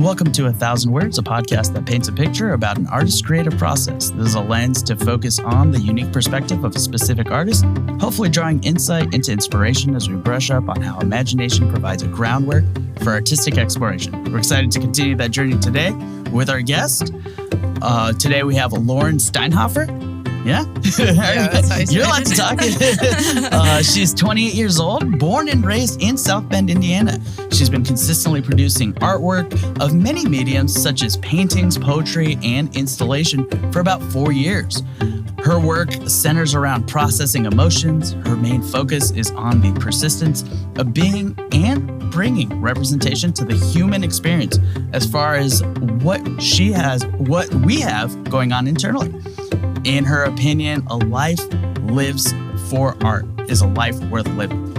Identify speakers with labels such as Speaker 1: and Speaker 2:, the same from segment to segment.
Speaker 1: Welcome to 1,000 Words, a podcast that paints a picture about an artist's creative process. This is a lens to focus on the unique perspective of a specific artist, hopefully drawing insight into inspiration as we brush up on how imagination provides a groundwork for artistic exploration. We're excited to continue that journey today with our guest. Today we have Lauren Steinhofer. Yeah?
Speaker 2: That's how
Speaker 1: You're allowed to talk. She's 28 years old, born and raised in South Bend, Indiana. She's been consistently producing artwork of many mediums such as paintings, poetry, and installation for about 4 years. Her work centers around processing emotions. Her main focus is on the persistence of being and bringing representation to the human experience as far as what we have going on internally. In her opinion, a life lives for art is a life worth living.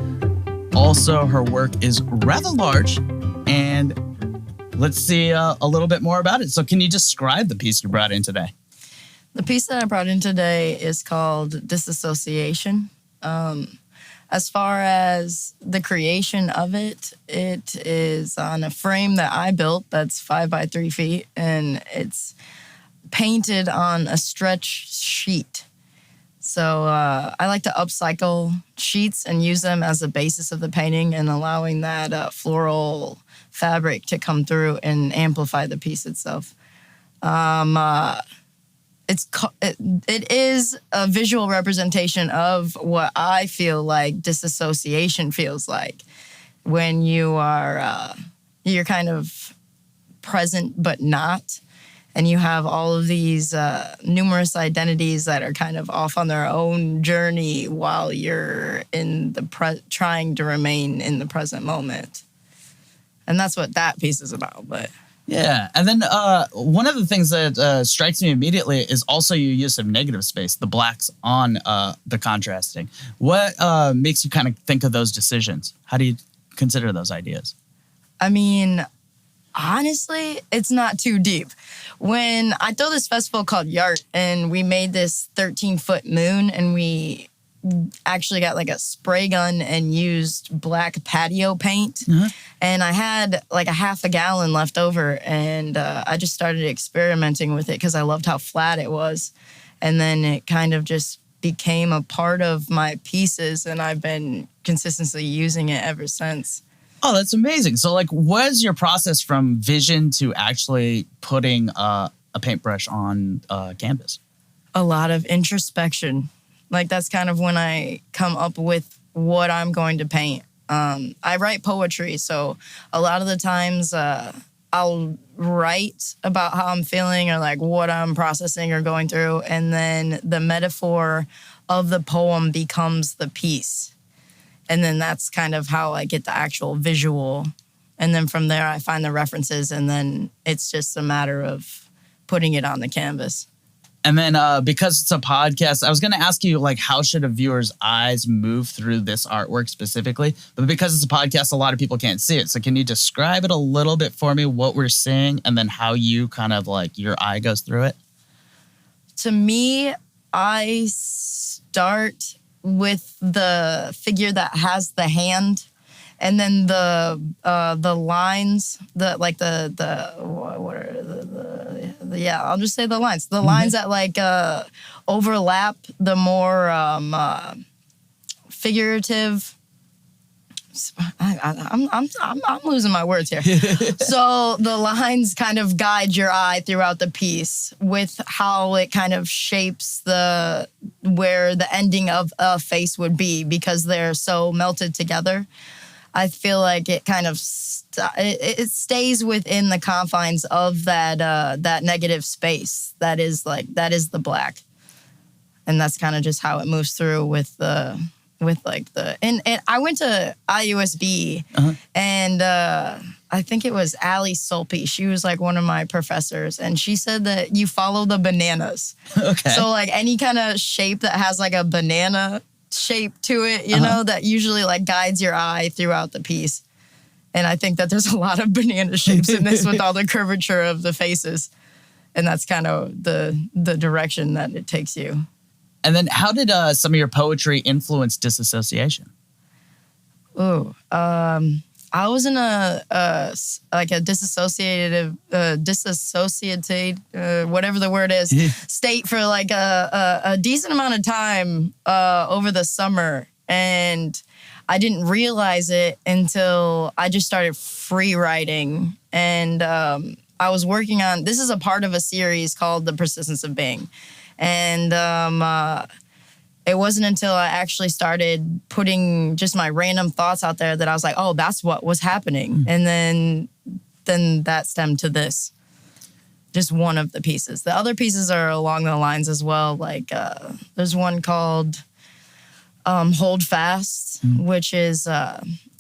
Speaker 1: Also, her work is rather large, and let's see a little bit more about it. So can you describe the piece you brought in today?
Speaker 2: The piece that I brought in today is called Disassociation. As far as the creation of it, it is on a frame that I built that's 5 by 3 feet, and it's painted on a stretch sheet. So I like to upcycle sheets and use them as the basis of the painting and allowing that floral fabric to come through and amplify the piece itself. It is a visual representation of what I feel like disassociation feels like when you are you're kind of present but not. And you have all of these numerous identities that are kind of off on their own journey while you're in the trying to remain in the present moment. And that's what that piece is about. But
Speaker 1: yeah, and then one of the things that strikes me immediately is also your use of negative space, the blacks on the contrasting. What makes you kind of think of those decisions? How do you consider those ideas?
Speaker 2: I mean, honestly, it's not too deep. When I throw this festival called Yart, and we made this 13-foot moon, and we actually got like a spray gun and used black patio paint. Mm-hmm. And I had like a half a gallon left over, and I just started experimenting with it because I loved how flat it was. And then it kind of just became a part of my pieces, and I've been consistently using it ever since.
Speaker 1: Oh, that's amazing. So, like, what is your process from vision to actually putting a paintbrush on canvas?
Speaker 2: A lot of introspection. Like, that's kind of when I come up with what I'm going to paint. I write poetry, so a lot of the times I'll write about how I'm feeling or, like, what I'm processing or going through, and then the metaphor of the poem becomes the piece. And then that's kind of how I get the actual visual. And then from there, I find the references, and then it's just a matter of putting it on the canvas.
Speaker 1: And then because it's a podcast, I was going to ask you, like, how should a viewer's eyes move through this artwork specifically? But because it's a podcast, a lot of people can't see it. So can you describe it a little bit for me, what we're seeing, and then how you kind of, like, your eye goes through it?
Speaker 2: To me, I start with the figure that has the hand, and then the lines, I'll just say the lines. The lines that like overlap the more figurative. I'm losing my words here. So the lines kind of guide your eye throughout the piece with how it kind of shapes where the ending of a face would be, because they're so melted together. I feel like it kind of it stays within the confines of that negative space that is the black, and that's kind of just how it moves through and I went to IUSB, and I think it was Allie Sulpy. She was like one of my professors, and she said that you follow the bananas. Okay. So like any kind of shape that has like a banana shape to it, you know, that usually like guides your eye throughout the piece. And I think that there's a lot of banana shapes in this with all the curvature of the faces. And that's kind of the direction that it takes you.
Speaker 1: And then how did some of your poetry influence disassociation?
Speaker 2: Oh, I was in a disassociated, whatever the word is, state for like a decent amount of time over the summer. And I didn't realize it until I just started free writing. And I was working on, this is a part of a series called The Persistence of Being. And it wasn't until I actually started putting just my random thoughts out there that I was like, oh, that's what was happening. And then that stemmed to this. Just one of the pieces. The other pieces are along the lines as well. Like there's one called Hold Fast, which is,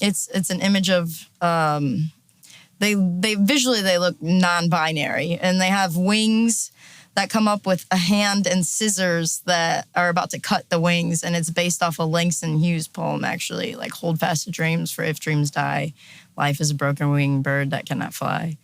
Speaker 2: it's an image of, they visually they look non-binary, and they have wings that come up with a hand and scissors that are about to cut the wings, and it's based off a Langston Hughes poem, actually, like "Hold fast to dreams, for if dreams die, life is a broken winged bird that cannot fly."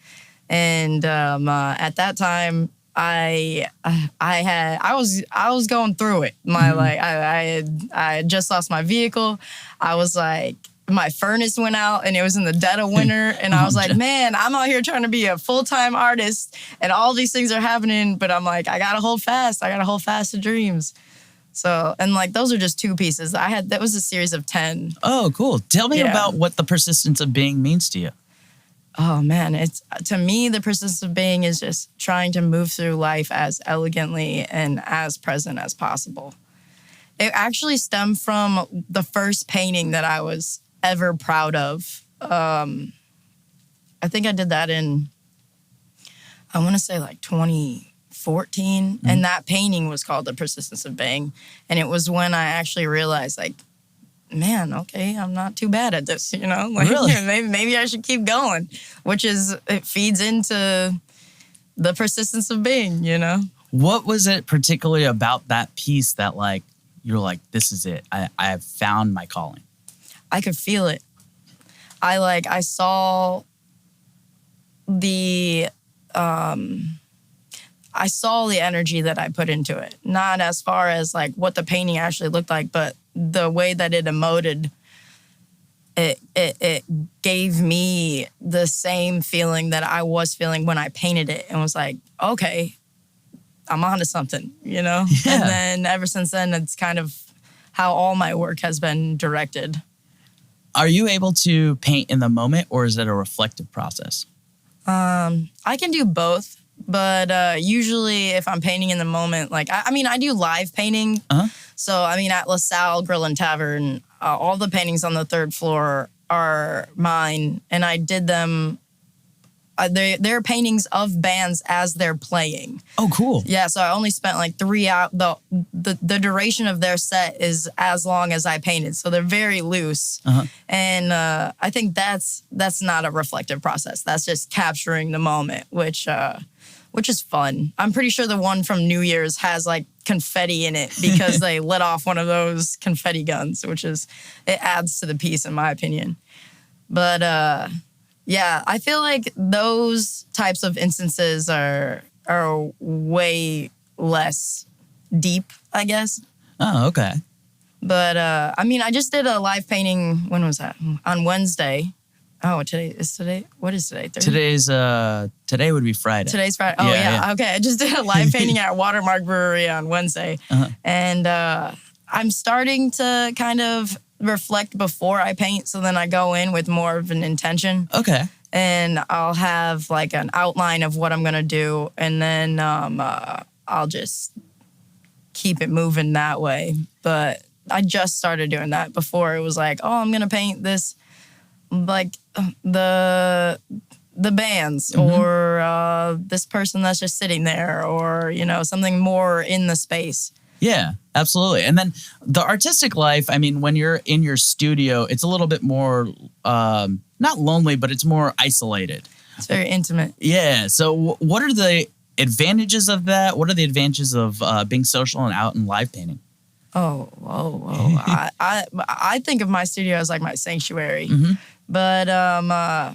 Speaker 2: And at that time, I was going through it. I had just lost my vehicle. I was like, my furnace went out and it was in the dead of winter. And I was like, man, I'm out here trying to be a full-time artist and all these things are happening. But I'm like, I got to hold fast. I got to hold fast to dreams. So, and like, those are just two pieces. That was a series of 10.
Speaker 1: Oh, cool. Tell me about what the persistence of being means to you.
Speaker 2: Oh man, to me, the persistence of being is just trying to move through life as elegantly and as present as possible. It actually stemmed from the first painting that I was ever proud of. I think I did that in, I want to say like 2014. And that painting was called The Persistence of Being. And it was when I actually realized, like, man, okay, I'm not too bad at this, you know? Like,
Speaker 1: really?
Speaker 2: Maybe I should keep going, which is, it feeds into the persistence of being, you know?
Speaker 1: What was it particularly about that piece that, like, you're like, this is it. I have found my calling.
Speaker 2: I could feel it. I saw the energy that I put into it. Not as far as like what the painting actually looked like, but the way that it emoted. It gave me the same feeling that I was feeling when I painted it, and was like, okay, I'm onto something, you know?
Speaker 1: Yeah.
Speaker 2: And then ever since then, it's kind of how all my work has been directed.
Speaker 1: Are you able to paint in the moment, or is it a reflective process?
Speaker 2: I can do both, but usually if I'm painting in the moment, like, I do live painting. So, at LaSalle Grill and Tavern, all the paintings on the third floor are mine, and I did them. They're paintings of bands as they're playing.
Speaker 1: Oh, cool.
Speaker 2: Yeah, so I only spent like 3 hours. The duration of their set is as long as I painted, so they're very loose. And I think that's not a reflective process. That's just capturing the moment, which is fun. I'm pretty sure the one from New Year's has like confetti in it because they let off one of those confetti guns, it adds to the piece in my opinion. But yeah, I feel like those types of instances are way less deep, I guess.
Speaker 1: Oh, okay.
Speaker 2: But I just did a live painting. When was that? On Wednesday. Oh, today? What is today? Thursday?
Speaker 1: Today would be Friday.
Speaker 2: Today's Friday. Oh, yeah. Okay. I just did a live painting at Watermark Brewery on Wednesday. And I'm starting to kind of reflect before I paint. So then I go in with more of an intention.
Speaker 1: Okay.
Speaker 2: And I'll have like an outline of what I'm going to do. And then I'll just keep it moving that way. But I just started doing that. Before it was like, oh, I'm going to paint this, like the bands or this person that's just sitting there, or, something more in the space.
Speaker 1: Yeah, absolutely. And then the artistic life, when you're in your studio, it's a little bit more, not lonely, but it's more isolated.
Speaker 2: It's very intimate.
Speaker 1: Yeah. So what are the advantages of that? What are the advantages of being social and out and live painting?
Speaker 2: Oh. I think of my studio as like my sanctuary. But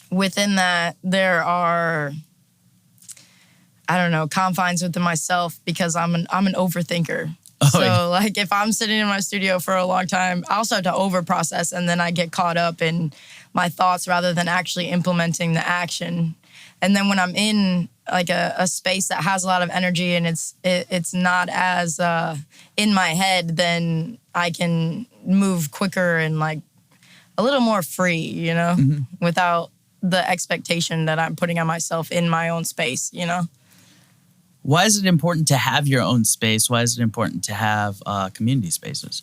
Speaker 2: within that, there are, I don't know, confines within myself, because I'm an overthinker. So
Speaker 1: yeah.
Speaker 2: like if I'm sitting in my studio for a long time, I'll start to over process and then I get caught up in my thoughts rather than actually implementing the action. And then when I'm in like a space that has a lot of energy and it's not as in my head, then I can move quicker and like a little more free, you know, without the expectation that I'm putting on myself in my own space, you know?
Speaker 1: Why is it important to have your own space? Why is it important to have community spaces?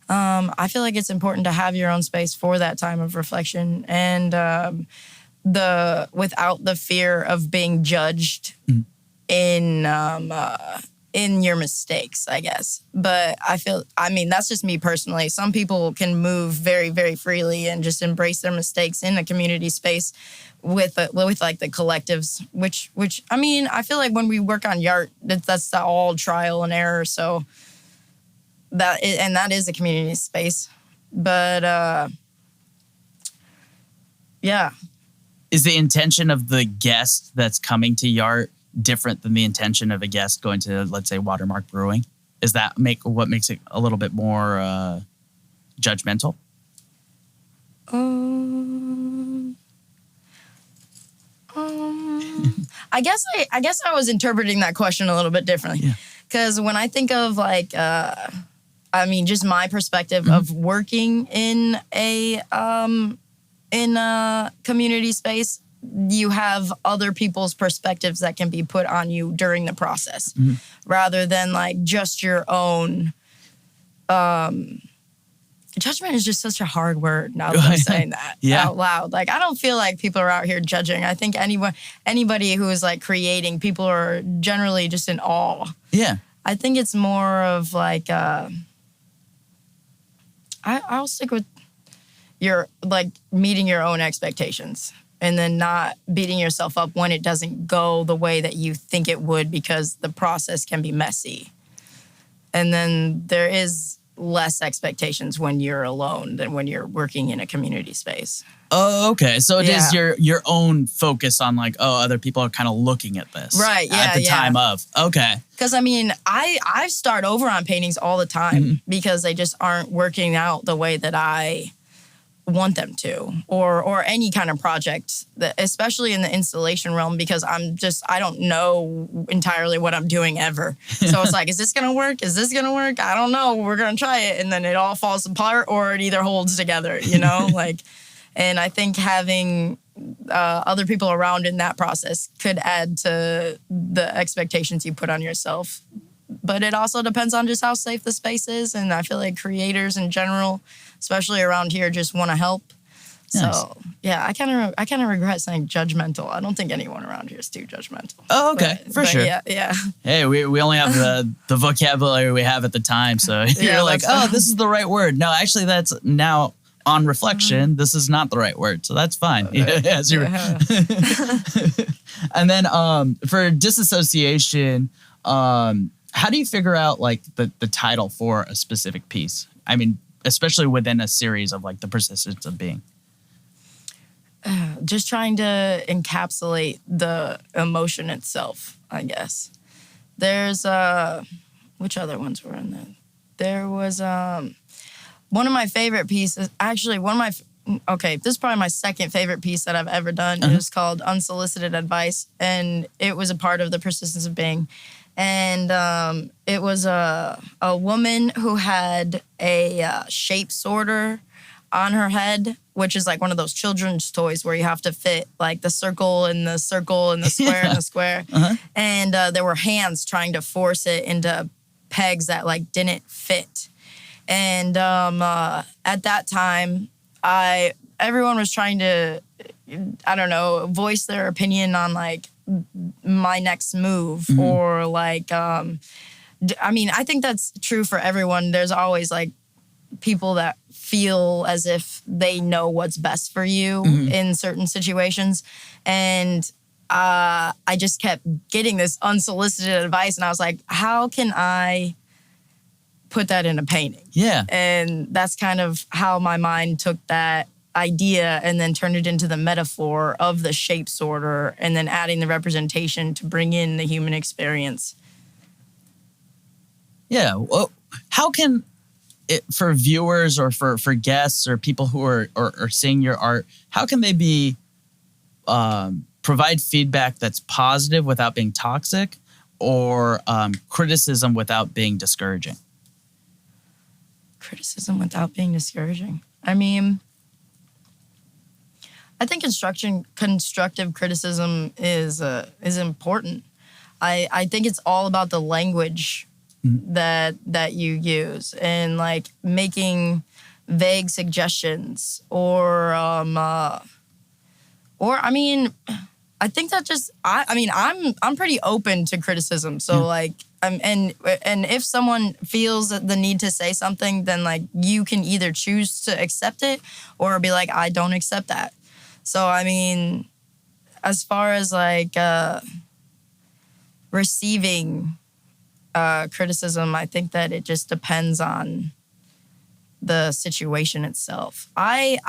Speaker 2: I feel like it's important to have your own space for that time of reflection and without the fear of being judged in your mistakes, I guess. But I mean, that's just me personally. Some people can move very, very freely and just embrace their mistakes in a community space with like the collectives, which I mean, I feel like when we work on Yart, that's all trial and error. So that is a community space. But yeah.
Speaker 1: Is the intention of the guest that's coming to Yart different than the intention of a guest going to, let's say, Watermark Brewing? Is that what makes it a little bit more judgmental?
Speaker 2: I guess I was interpreting that question a little bit differently. Because when I think of like, I mean, just my perspective of working in a community space, you have other people's perspectives that can be put on you during the process, rather than like just your own. Judgment is just such a hard word now that I'm saying that out loud. Like, I don't feel like people are out here judging. I think anybody who is like creating, people are generally just in awe.
Speaker 1: Yeah.
Speaker 2: I think it's more of like, I'll stick with your, like, meeting your own expectations and then not beating yourself up when it doesn't go the way that you think it would, because the process can be messy. And then there is less expectations when you're alone than when you're working in a community space.
Speaker 1: Oh, okay. So it is your own focus on like, oh, other people are kind of looking at this.
Speaker 2: Right, yeah,
Speaker 1: at the time of. Okay.
Speaker 2: Because, I mean, I start over on paintings all the time because they just aren't working out the way that I want them to, or any kind of project, especially in the installation realm, because I don't know entirely what I'm doing ever. So it's like, is this going to work? Is this going to work? I don't know. We're going to try it. And then it all falls apart, or it either holds together, you know, like, and I think having other people around in that process could add to the expectations you put on yourself. But it also depends on just how safe the space is. And I feel like creators in general, especially around here, just want to help. Nice. So, yeah, I kind of regret saying judgmental. I don't think anyone around here is too judgmental.
Speaker 1: Oh, okay. For sure.
Speaker 2: Yeah.
Speaker 1: Hey, we only have the vocabulary we have at the time. So you're like, oh, this is the right word. No, actually, that's now on reflection. This is not the right word. So that's fine. And then for disassociation, how do you figure out like the title for a specific piece? I mean, especially within a series of like the persistence of being.
Speaker 2: Just trying to encapsulate the emotion itself, I guess. There's which other ones were in there? There was one of my favorite pieces. Actually, this is probably my second favorite piece that I've ever done. It was called Unsolicited Advice, and it was a part of the persistence of being. And it was a woman who had a shape sorter on her head, which is like one of those children's toys where you have to fit like the circle and the circle and the square and the square. And there were hands trying to force it into pegs that like didn't fit. And at that time, everyone was trying to, I don't know, voice their opinion on like my next move or like, I mean, I think that's true for everyone. There's always like people that feel as if they know what's best for you in certain situations. And I just kept getting this unsolicited advice. And I was like, how can I put that in a painting?
Speaker 1: Yeah.
Speaker 2: And that's kind of how my mind took that idea and then turned it into the metaphor of the shape sorter and then adding the representation to bring in the human experience.
Speaker 1: Yeah. Well, how can it, for viewers or for guests or people who are seeing your art, how can they be provide feedback that's positive without being toxic, or criticism without being discouraging?
Speaker 2: Criticism without being discouraging. I mean, I think constructive criticism is important. I think it's all about the language that you use, and like making vague suggestions or I mean, I think that just I mean I'm pretty open to criticism. So like and if someone feels the need to say something, then like you can either choose to accept it or be like, I don't accept that. So I mean, as far as like receiving criticism, I think that it just depends on the situation itself. I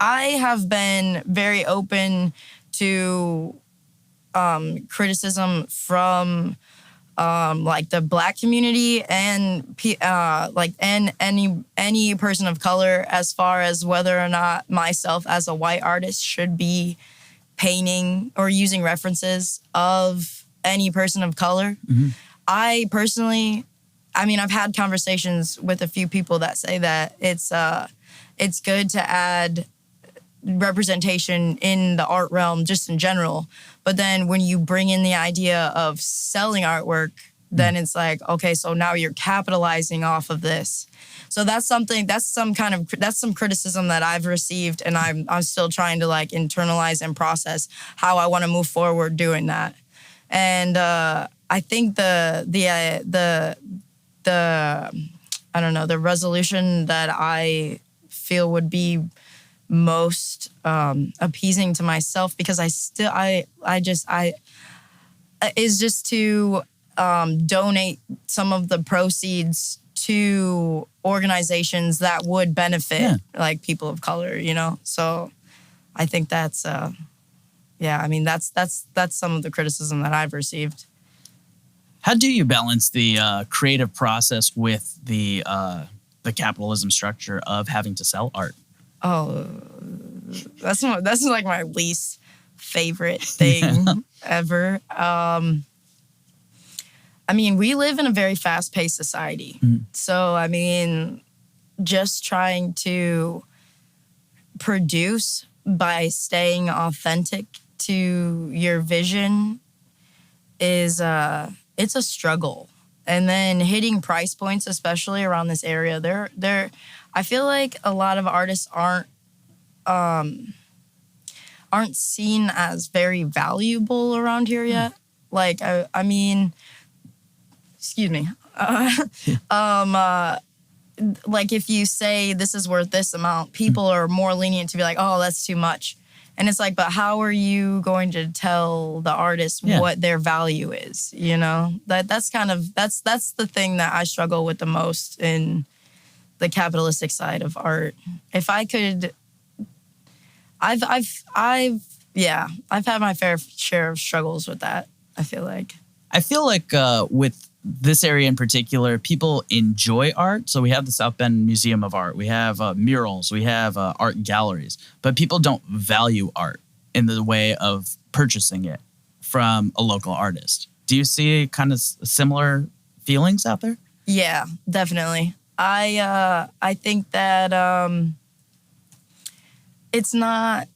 Speaker 2: have been very open to criticism from like the Black community and like and any person of color, as far as whether or not myself as a white artist should be painting or using references of any person of color. I personally, I mean, I've had conversations with a few people that say that it's good to add representation in the art realm just in general. But then when you bring in the idea of selling artwork, then it's like, okay, so now you're capitalizing off of this. So that's some criticism that I've received, and I'm still trying to like internalize and process how I want to move forward doing that. And I think the I don't know, the resolution that I feel would be most appeasing to myself, because is just to donate some of the proceeds to organizations that would benefit like people of color, you know? So I think that's yeah, I mean, that's some of the criticism that I've received.
Speaker 1: How do you balance the creative process with the capitalism structure of having to sell art?
Speaker 2: Oh, that's like my least favorite thing ever. I mean, we live in a very fast-paced society. So, I mean, just trying to produce by staying authentic to your vision is it's a struggle. And then hitting price points, especially around this area, I feel like a lot of artists aren't seen as very valuable around here yet. Like, I mean, excuse me. Like if you say this is worth this amount, people are more lenient to be like, oh, that's too much. And it's like, but how are you going to tell the artist what their value is? You know, that's the thing that I struggle with the most in the capitalistic side of art. If I could, I've had my fair share of struggles with that. I feel like with this area in particular, people enjoy art. So we have the South Bend Museum of Art. We have murals. We have art galleries. But people don't value art in the way of purchasing it from a local artist. Do you see kind of similar feelings out there? Yeah, definitely. I think that it's not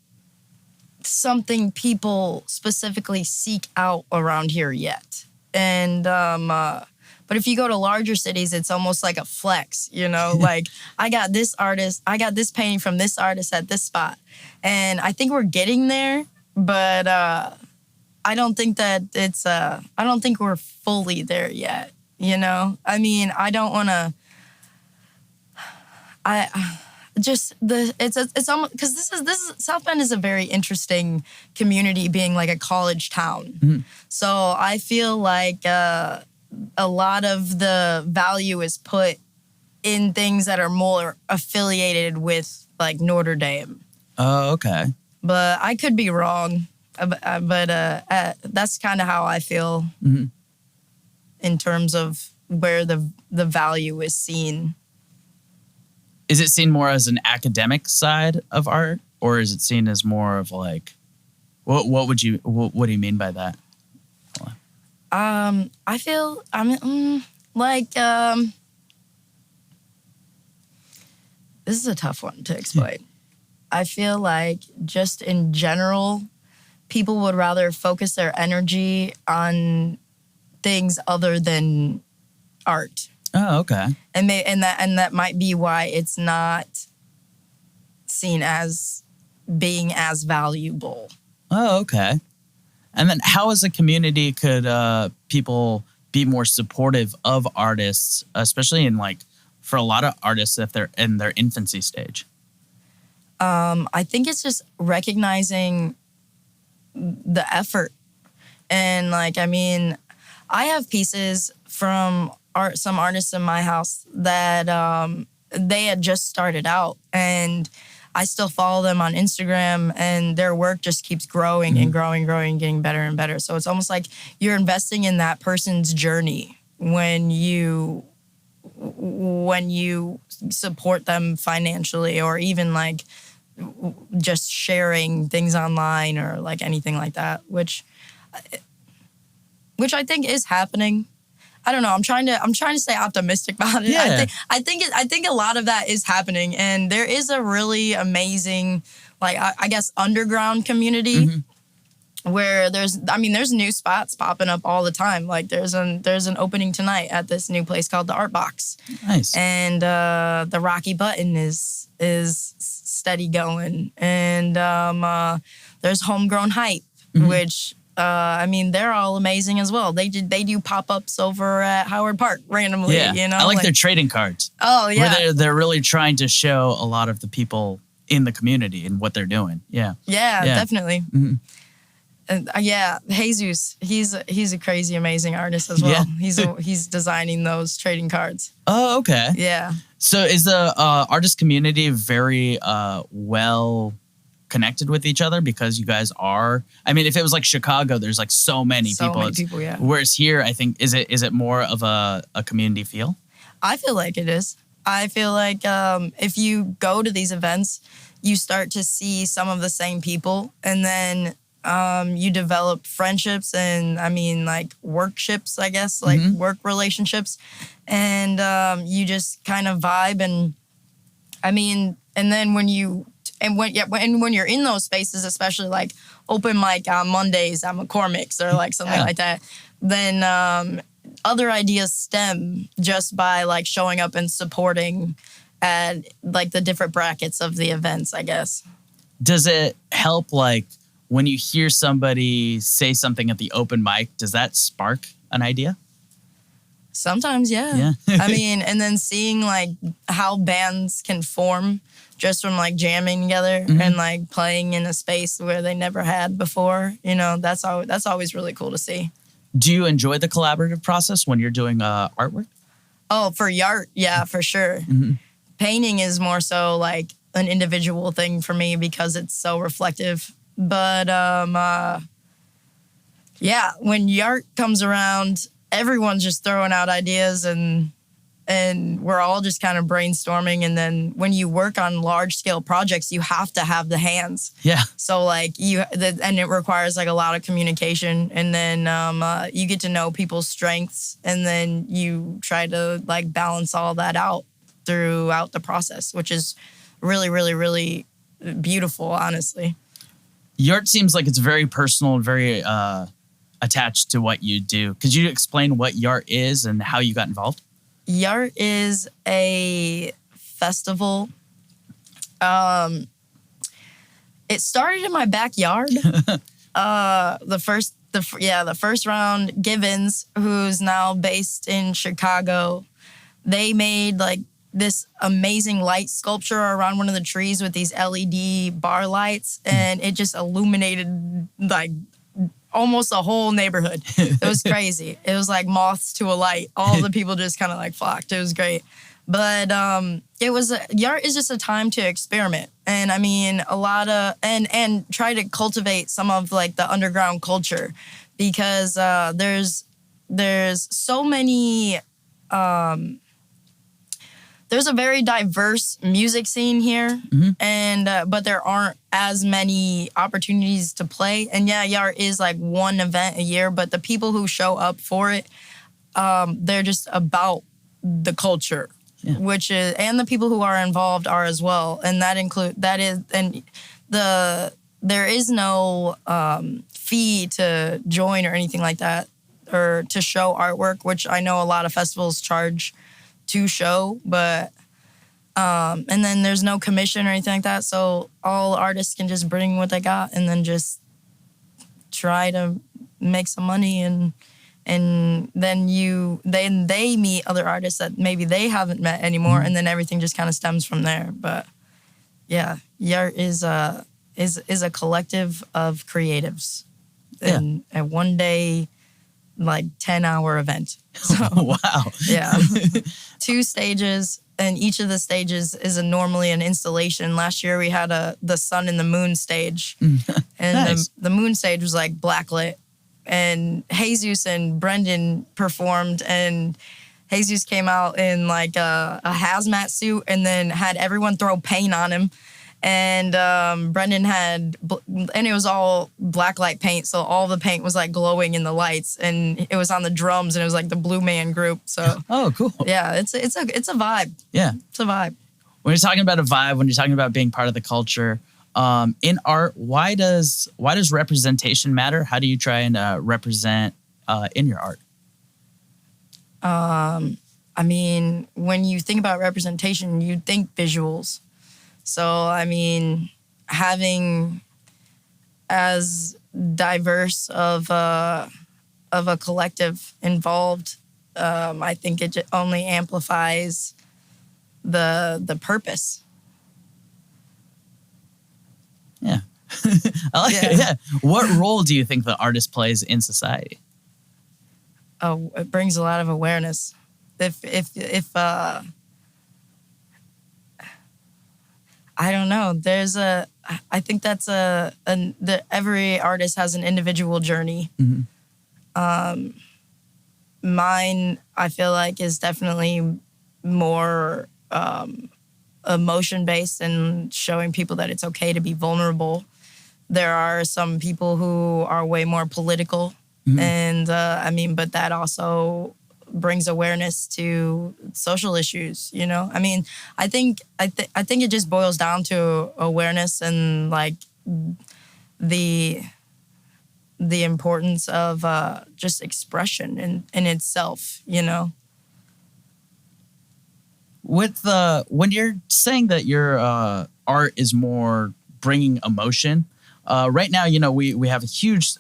Speaker 2: something people specifically seek out around here yet. And but if you go to larger cities, it's almost like a flex, you know, like I got this painting from this artist at this spot. And I think we're getting there, but I don't think that I don't think we're fully there yet, you know? I mean, I don't want to it's almost, because this is South Bend is a very interesting community, being like a college town. So I feel like a lot of the value is put in things that are more affiliated with like Notre Dame.
Speaker 1: Oh, okay.
Speaker 2: But I could be wrong. But that's kind of how I feel in terms of where the value is seen.
Speaker 1: Is it seen more as an academic side of art, or is it seen as more of like, what do you mean by that?
Speaker 2: I feel this is a tough one to explain. I feel like just in general, people would rather focus their energy on things other than art.
Speaker 1: Oh, okay.
Speaker 2: And that might be why it's not seen as being as valuable.
Speaker 1: Oh, okay. And then how as a community could people be more supportive of artists, especially in like, for a lot of artists if they're in their infancy stage?
Speaker 2: I think it's just recognizing the effort. And like, I mean, I have pieces from some artists in my house that they had just started out, and I still follow them on Instagram, and their work just keeps growing and growing, getting better and better. So it's almost like you're investing in that person's journey when you support them financially, or even like just sharing things online or like anything like that, which I think is happening. I don't know. I'm trying to stay optimistic about it.
Speaker 1: Yeah.
Speaker 2: I think a lot of that is happening, and there is a really amazing, like I guess, underground community where there's new spots popping up all the time. Like there's an opening tonight at this new place called the Art Box.
Speaker 1: Nice.
Speaker 2: And the Rocky Button is steady going, and there's Homegrown Hype, which. They're all amazing as well. They do pop-ups over at Howard Park randomly.
Speaker 1: Yeah.
Speaker 2: You know,
Speaker 1: I like their trading cards.
Speaker 2: Oh yeah,
Speaker 1: where they're really trying to show a lot of the people in the community and what they're doing. Yeah.
Speaker 2: Yeah, definitely.
Speaker 1: Mm-hmm.
Speaker 2: And Jesus, he's a crazy, amazing artist as well.
Speaker 1: Yeah.
Speaker 2: He's designing those trading cards.
Speaker 1: Oh, okay.
Speaker 2: Yeah.
Speaker 1: So is the artist community very well connected with each other, because you guys are, I mean, if it was like Chicago, there's like so many people.
Speaker 2: Yeah.
Speaker 1: Whereas here, I think, is it more of a community feel?
Speaker 2: I feel like it is. I feel like if you go to these events, you start to see some of the same people, and then you develop friendships and like workships, I guess, like work relationships, and you just kind of vibe, and then when you're in those spaces, especially like open mic on Mondays at McCormick's or like something like that, then other ideas stem just by like showing up and supporting at like the different brackets of the events, I guess.
Speaker 1: Does it help, like, when you hear somebody say something at the open mic, does that spark an idea?
Speaker 2: Sometimes, yeah. And then seeing like how bands can form just from like jamming together and like playing in a space where they never had before, that's always really cool to see.
Speaker 1: Do you enjoy the collaborative process when you're doing artwork?
Speaker 2: Oh, for art, yeah, for sure. Painting is more so like an individual thing for me because it's so reflective. But when art comes around, everyone's just throwing out ideas, and we're all just kind of brainstorming. And then when you work on large scale projects, you have to have the hands. Yeah. So like and it requires like a lot of communication, and then you get to know people's strengths, and then you try to like balance all that out throughout the process, which is really, really, really beautiful, honestly.
Speaker 1: Your art seems like it's very personal and very attached to what you do. Could you explain what Yart is and how you got involved?
Speaker 2: Yart is a festival. It started in my backyard. The first round, Givens, who's now based in Chicago, they made like this amazing light sculpture around one of the trees with these LED bar lights, and it just illuminated like almost the whole neighborhood. It was crazy. It was like moths to a light. All the people just kind of like flocked. It was great. But Yart is just a time to experiment. And a lot of, and try to cultivate some of like the underground culture, because there's so many there's a very diverse music scene here, and but there aren't as many opportunities to play. And yeah, Yar is like one event a year, but the people who show up for it, they're just about the culture, which is, and the people who are involved are as well, and there is no fee to join or anything like that, or to show artwork, which I know a lot of festivals charge to show, but and then there's no commission or anything like that, so all artists can just bring what they got and then just try to make some money, and then they meet other artists that maybe they haven't met anymore, and then everything just kind of stems from there. But yeah, Yart is a collective of creatives, and a one day, like 10-hour event. So,
Speaker 1: wow.
Speaker 2: Yeah. 2 stages, and each of the stages is normally an installation. Last year we had the sun and the moon stage, and
Speaker 1: Nice.
Speaker 2: the moon stage was like blacklit, and Jesus and Brendan performed, and Jesus came out in like a hazmat suit and then had everyone throw paint on him. And Brendan and it was all blacklight paint, so all the paint was like glowing in the lights, and it was on the drums, and it was like the Blue Man Group. So
Speaker 1: Oh, cool.
Speaker 2: yeah, it's a vibe.
Speaker 1: Yeah.
Speaker 2: It's a vibe.
Speaker 1: When you're talking about a vibe, when you're talking about being part of the culture, in art, why does representation matter? How do you try and represent in your art?
Speaker 2: I mean, when you think about representation, you think visuals. So, I mean, having as diverse of a collective involved, I think it only amplifies the purpose.
Speaker 1: Yeah. I like it. Yeah. What role do you think the artist plays in society?
Speaker 2: Oh, it brings a lot of awareness. If I don't know. I think that's every artist has an individual journey. Mine, I feel like, is definitely more emotion-based and showing people that it's okay to be vulnerable. There are some people who are way more political, and but that also brings awareness to social issues, you know? I mean, I think it just boils down to awareness and like the importance of just expression in itself, you know?
Speaker 1: When you're saying that your art is more bringing emotion, right now, you know, we have a huge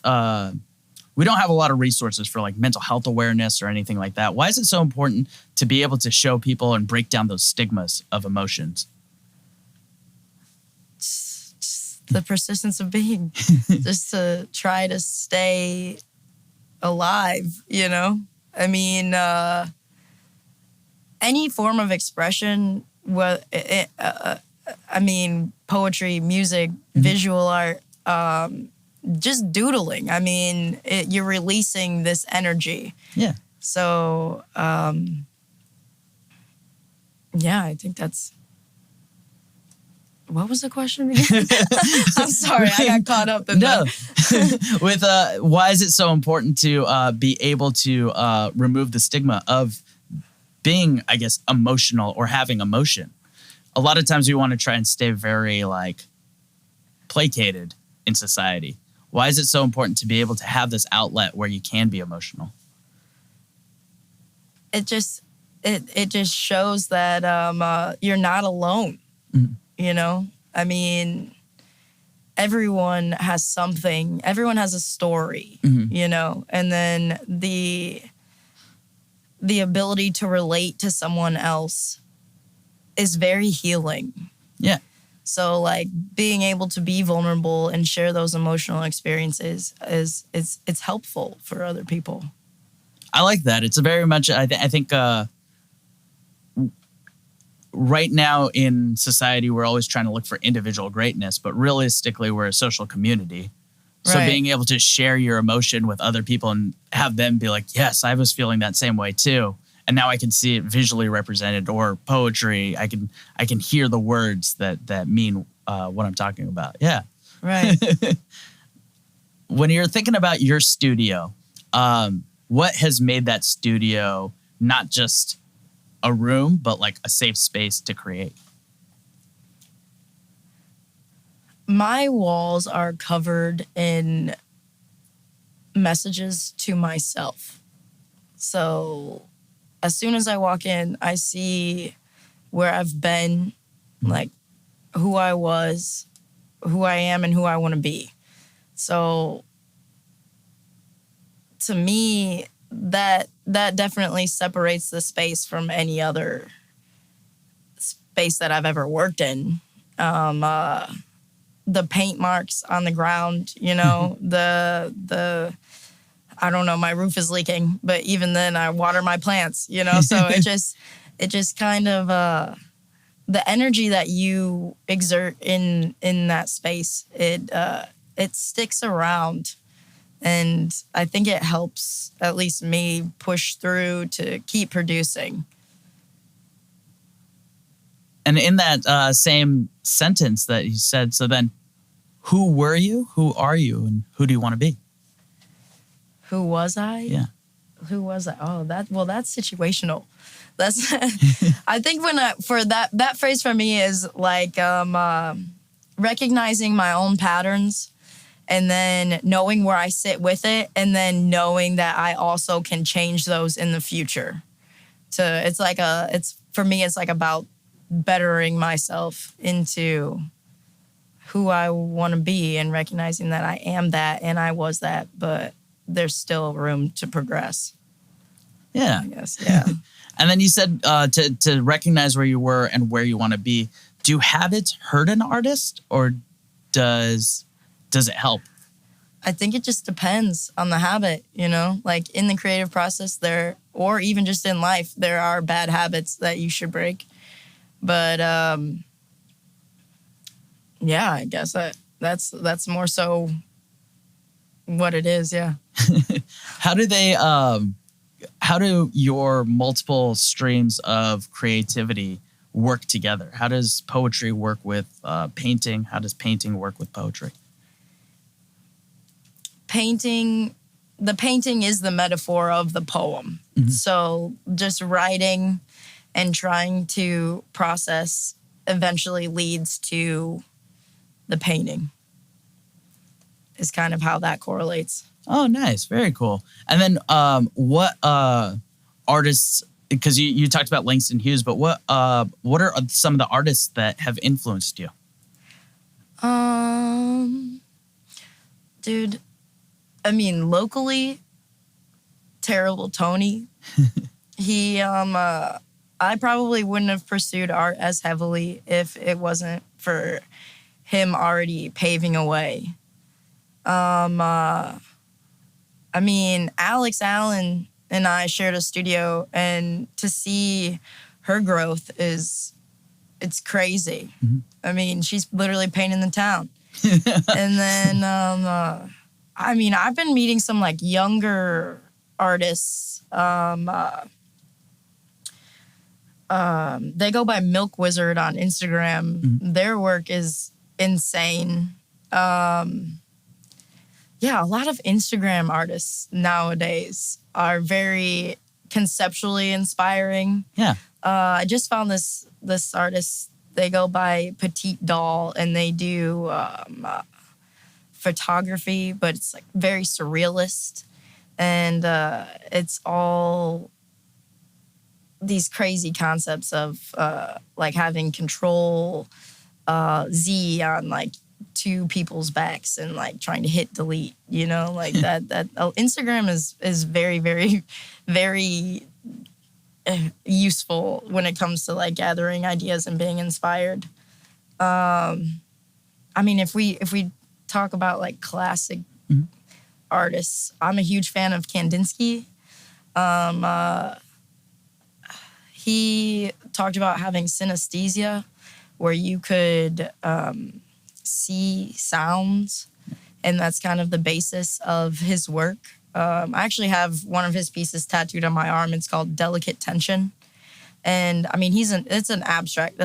Speaker 1: we don't have a lot of resources for like mental health awareness or anything like that. Why is it so important to be able to show people and break down those stigmas of emotions?
Speaker 2: Just the persistence of being, just to try to stay alive, you know? I mean, any form of expression, poetry, music, visual art, just doodling. I mean, you're releasing this energy.
Speaker 1: Yeah.
Speaker 2: So, I think that's... What was the question again? I'm sorry, I got caught up in that.
Speaker 1: With why is it so important to be able to remove the stigma of being, I guess, emotional or having emotion? A lot of times we want to try and stay very like placated in society. Why is it so important to be able to have this outlet where you can be emotional?
Speaker 2: It just shows that you're not alone. You know, I mean, everyone has something. Everyone has a story. You know, and then the ability to relate to someone else is very healing.
Speaker 1: Yeah.
Speaker 2: So, like, being able to be vulnerable and share those emotional experiences it's helpful for other people.
Speaker 1: I like that. It's a very much, I think, right now in society, we're always trying to look for individual greatness, but realistically, we're a social community. So
Speaker 2: Right.
Speaker 1: being able to share your emotion with other people and have them be like, yes, I was feeling that same way too. And and now I can see it visually represented, or poetry. I can hear the words that mean what I'm talking about. Yeah.
Speaker 2: Right.
Speaker 1: When you're thinking about your studio, what has made that studio not just a room, but like a safe space to create?
Speaker 2: My walls are covered in messages to myself. So as soon as I walk in, I see where I've been, like who I was, who I am, and who I want to be. So to me, that definitely separates the space from any other space that I've ever worked in. The paint marks on the ground, the I don't know, my roof is leaking, but even then I water my plants, so it just kind of the energy that you exert in that space, it sticks around. And I think it helps, at least me, push through to keep producing.
Speaker 1: And in that same sentence that you said, so then who were you, who are you, and who do you want to be?
Speaker 2: Who was I?
Speaker 1: Yeah.
Speaker 2: Who was I? Oh, that's situational. That's I think for that phrase for me is like recognizing my own patterns, and then knowing where I sit with it, and then knowing that I also can change those in the future. For me, it's like about bettering myself into who I want to be, and recognizing that I am that and I was that, but there's still room to progress.
Speaker 1: Yeah.
Speaker 2: I guess, yeah.
Speaker 1: And then you said to recognize where you were and where you want to be. Do habits hurt an artist, or does it help?
Speaker 2: I think it just depends on the habit, like in the creative process or even just in life, there are bad habits that you should break. But yeah, I guess that's more so what it is. Yeah.
Speaker 1: How do your multiple streams of creativity work together? How does poetry work with painting? How does painting work with poetry?
Speaker 2: The painting is the metaphor of the poem.
Speaker 1: Mm-hmm.
Speaker 2: So just writing and trying to process eventually leads to the painting, is kind of how that correlates.
Speaker 1: Oh, nice. Very cool. And then what artists, because you talked about Langston Hughes, but what are some of the artists that have influenced you?
Speaker 2: Dude, I mean, locally, Terrible Tony. He, I probably wouldn't have pursued art as heavily if it wasn't for him already paving a way. I mean, Alex Allen and I shared a studio, and to see her growth it's crazy. Mm-hmm. I mean, she's literally painting the town. And then, I mean, I've been meeting some like younger artists. They go by Milk Wizard on Instagram. Mm-hmm. Their work is insane. Yeah, a lot of Instagram artists nowadays are very conceptually inspiring.
Speaker 1: Yeah.
Speaker 2: I just found this artist. They go by Petite Doll, and they do photography, but it's like very surrealist, and it's all these crazy concepts of like having Control Z on like two people's backs and like trying to hit delete, like that Instagram is very, very, very useful when it comes to like gathering ideas and being inspired. I mean, if we talk about like classic mm-hmm. artists, I'm a huge fan of Kandinsky. He talked about having synesthesia, where you could see sounds, and that's kind of the basis of his work. I actually have one of his pieces tattooed on my arm. It's called Delicate Tension. And I mean, it's an abstract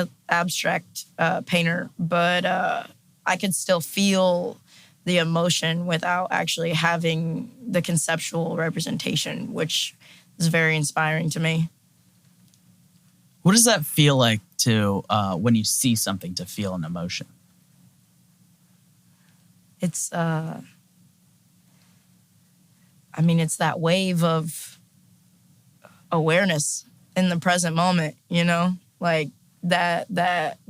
Speaker 2: painter, but I could still feel the emotion without actually having the conceptual representation, which is very inspiring to me.
Speaker 1: What does that feel like to when you see something, to feel an emotion?
Speaker 2: It's, it's that wave of awareness in the present moment, like that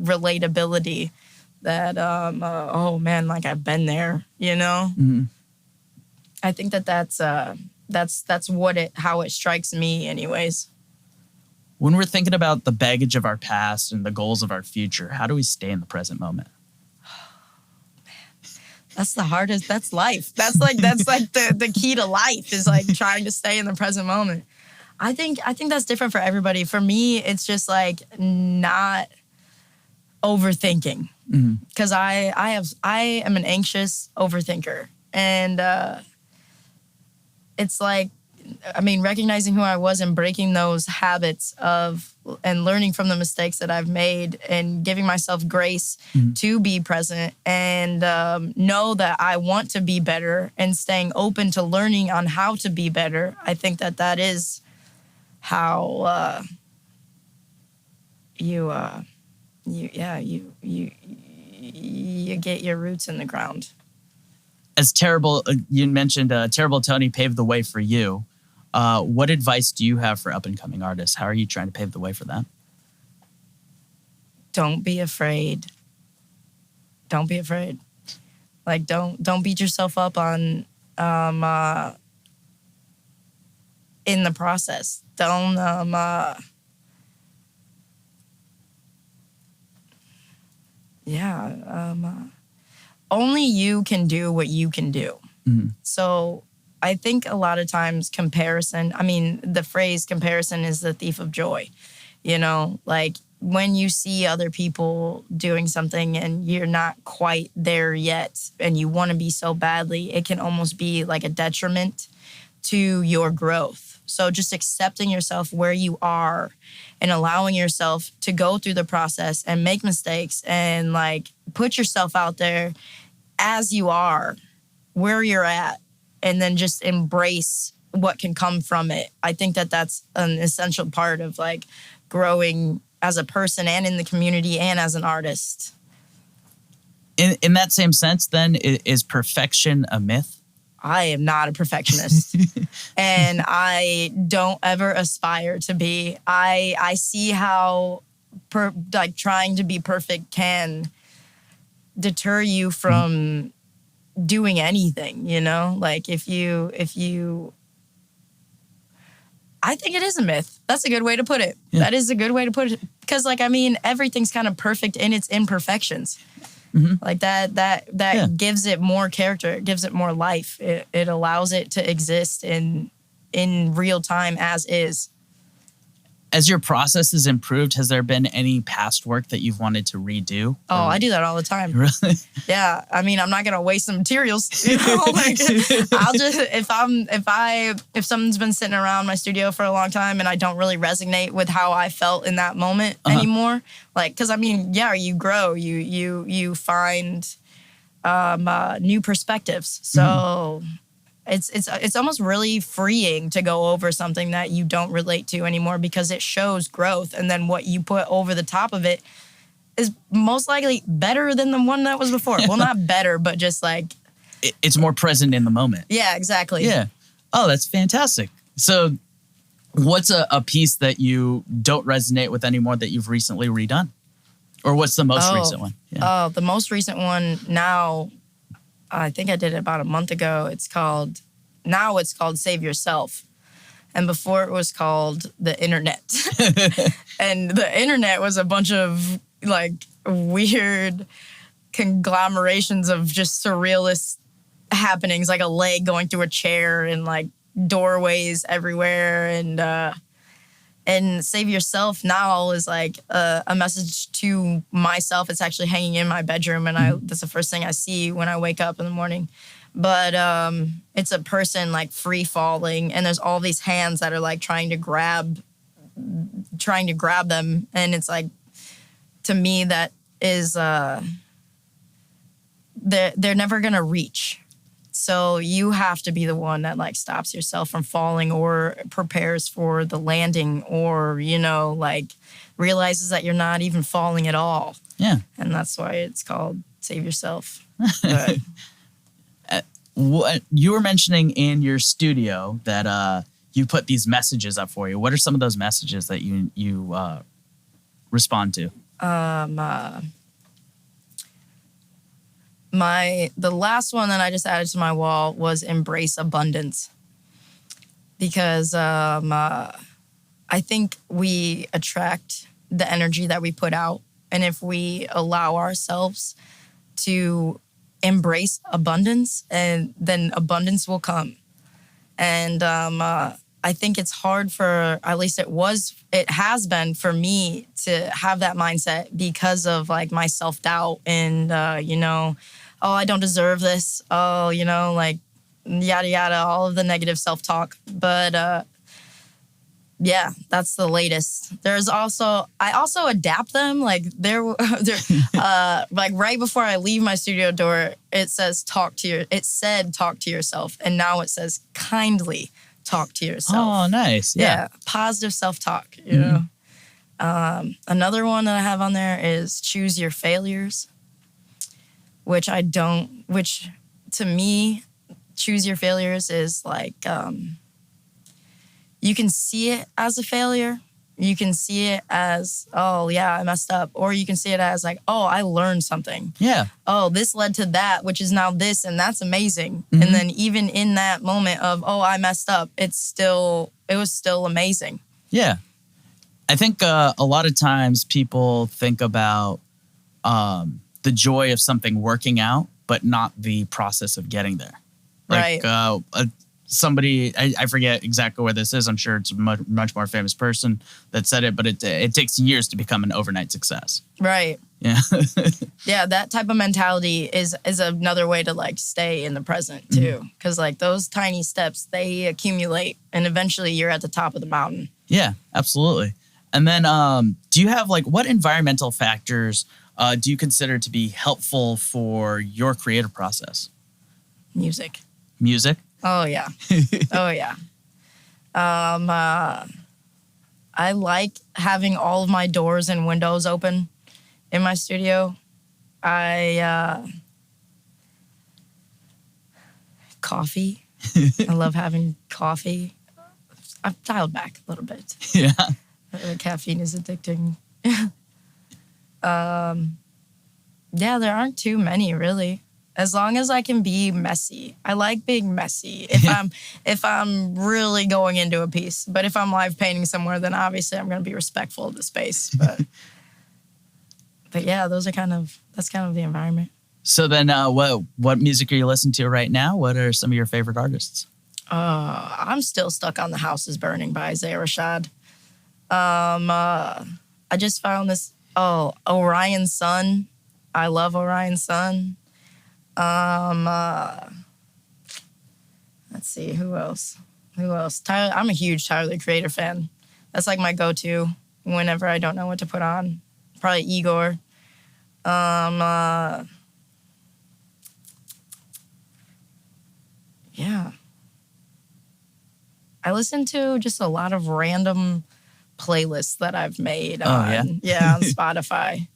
Speaker 2: relatability, that oh man, like I've been there,
Speaker 1: Mm-hmm.
Speaker 2: I think that's how it strikes me anyways.
Speaker 1: When we're thinking about the baggage of our past and the goals of our future, how do we stay in the present moment?
Speaker 2: That's the hardest. That's life. That's like the key to life is like trying to stay in the present moment. I think that's different for everybody. For me, it's just like not overthinking, because I am an anxious overthinker, and it's like, recognizing who I was and breaking those habits and learning from the mistakes that I've made and giving myself grace to be present and know that I want to be better and staying open to learning on how to be better. I think that is how you get your roots in the ground.
Speaker 1: As Terrible, you mentioned Terrible Tony paved the way for you. What advice do you have for up-and-coming artists? How are you trying to pave the way for them?
Speaker 2: Don't be afraid. Don't be afraid. Like, don't beat yourself up on in the process. Don't only you can do what you can do.
Speaker 1: Mm-hmm.
Speaker 2: So I think a lot of times the phrase comparison is the thief of joy. Like when you see other people doing something and you're not quite there yet and you want to be so badly, it can almost be like a detriment to your growth. So just accepting yourself where you are and allowing yourself to go through the process and make mistakes and like put yourself out there as you are, where you're at, and then just embrace what can come from it. I think that's an essential part of like growing as a person and in the community and as an artist.
Speaker 1: In that same sense, then, is perfection a myth?
Speaker 2: I am not a perfectionist, and I don't ever aspire to be. I see how trying to be perfect can deter you from doing anything, like if you I think it is a myth. That's a good way to put it. Yeah. That is a good way to put it, because everything's kind of perfect in its imperfections. Mm-hmm. Like that gives it more character. It gives it more life. It allows it to exist in real time as is.
Speaker 1: As your process has improved, has there been any past work that you've wanted to redo?
Speaker 2: Oh, I do that all the time.
Speaker 1: Really?
Speaker 2: Yeah. I'm not gonna waste some materials. I'll just if something's been sitting around my studio for a long time and I don't really resonate with how I felt in that moment anymore, because you grow, you find new perspectives. So. It's almost really freeing to go over something that you don't relate to anymore, because it shows growth, and then what you put over the top of it is most likely better than the one that was before. Well, not better, but just like
Speaker 1: it's more present in the moment.
Speaker 2: Yeah, exactly.
Speaker 1: Yeah. Oh, that's fantastic. So, what's a piece that you don't resonate with anymore that you've recently redone, or what's the most recent one?
Speaker 2: Yeah. The most recent one now. I think I did it about a month ago. It's called Save Yourself. And before it was called The Internet. And The Internet was a bunch of like weird conglomerations of just surrealist happenings, like a leg going through a chair and like doorways everywhere. And Save Yourself now is like a message to myself. It's actually hanging in my bedroom, and that's the first thing I see when I wake up in the morning. but it's a person like free falling, and there's all these hands that are like trying to grab them, and it's like, to me, that is they're never gonna reach. So you have to be the one that like stops yourself from falling, or prepares for the landing, or like realizes that you're not even falling at all.
Speaker 1: Yeah.
Speaker 2: And that's why it's called Save Yourself. But
Speaker 1: what you were mentioning in your studio that you put these messages up for you. What are some of those messages that you respond to?
Speaker 2: The last one that I just added to my wall was embrace abundance, because I think we attract the energy that we put out, and if we allow ourselves to embrace abundance, and then abundance will come. And I think it's hard for, at least it has been for me to have that mindset, because of like my self-doubt and, oh, I don't deserve this. Oh, like yada, yada, all of the negative self-talk. But yeah, that's the latest. I also adapt them. Like they're like right before I leave my studio door, it said talk to yourself. And now it says kindly talk to yourself.
Speaker 1: Oh, nice. Yeah.
Speaker 2: Positive self-talk, you know. Another one that I have on there is choose your failures, which to me, choose your failures is like, you can see it as a failure. You can see it as, oh, yeah, I messed up. Or you can see it as like, oh, I learned something.
Speaker 1: Yeah.
Speaker 2: Oh, this led to that, which is now this, and that's amazing.
Speaker 1: Mm-hmm.
Speaker 2: And then even in that moment of, oh, I messed up, it was still amazing.
Speaker 1: Yeah. I think a lot of times people think about the joy of something working out, but not the process of getting there. Like,
Speaker 2: right.
Speaker 1: Somebody, I forget exactly where this is. I'm sure it's a much more famous person that said it, but it takes years to become an overnight success.
Speaker 2: Right.
Speaker 1: Yeah.
Speaker 2: Yeah, that type of mentality is another way to like stay in the present too. Because like those tiny steps, they accumulate, and eventually you're at the top of the mountain.
Speaker 1: Yeah, absolutely. And then do you have like, what environmental factors do you consider to be helpful for your creative process?
Speaker 2: Music. Oh, yeah. Oh, yeah. I like having all of my doors and windows open in my studio. Coffee. I love having coffee. I've dialed back a little bit.
Speaker 1: Yeah.
Speaker 2: Caffeine is addicting. Yeah, there aren't too many, really. As long as I can be messy. I like being messy if I'm really going into a piece. But if I'm live painting somewhere, then obviously I'm going to be respectful of the space. But yeah, that's kind of the environment.
Speaker 1: So then what music are you listening to right now? What are some of your favorite artists?
Speaker 2: I'm still stuck on The House is Burning by Isaiah Rashad. I just found this, Orion Sun. I love Orion Sun. Let's see, who else? Tyler, I'm a huge Tyler, the Creator fan. That's like my go-to whenever I don't know what to put on. Probably Igor. Yeah. I listen to just a lot of random playlists that I've made on Spotify.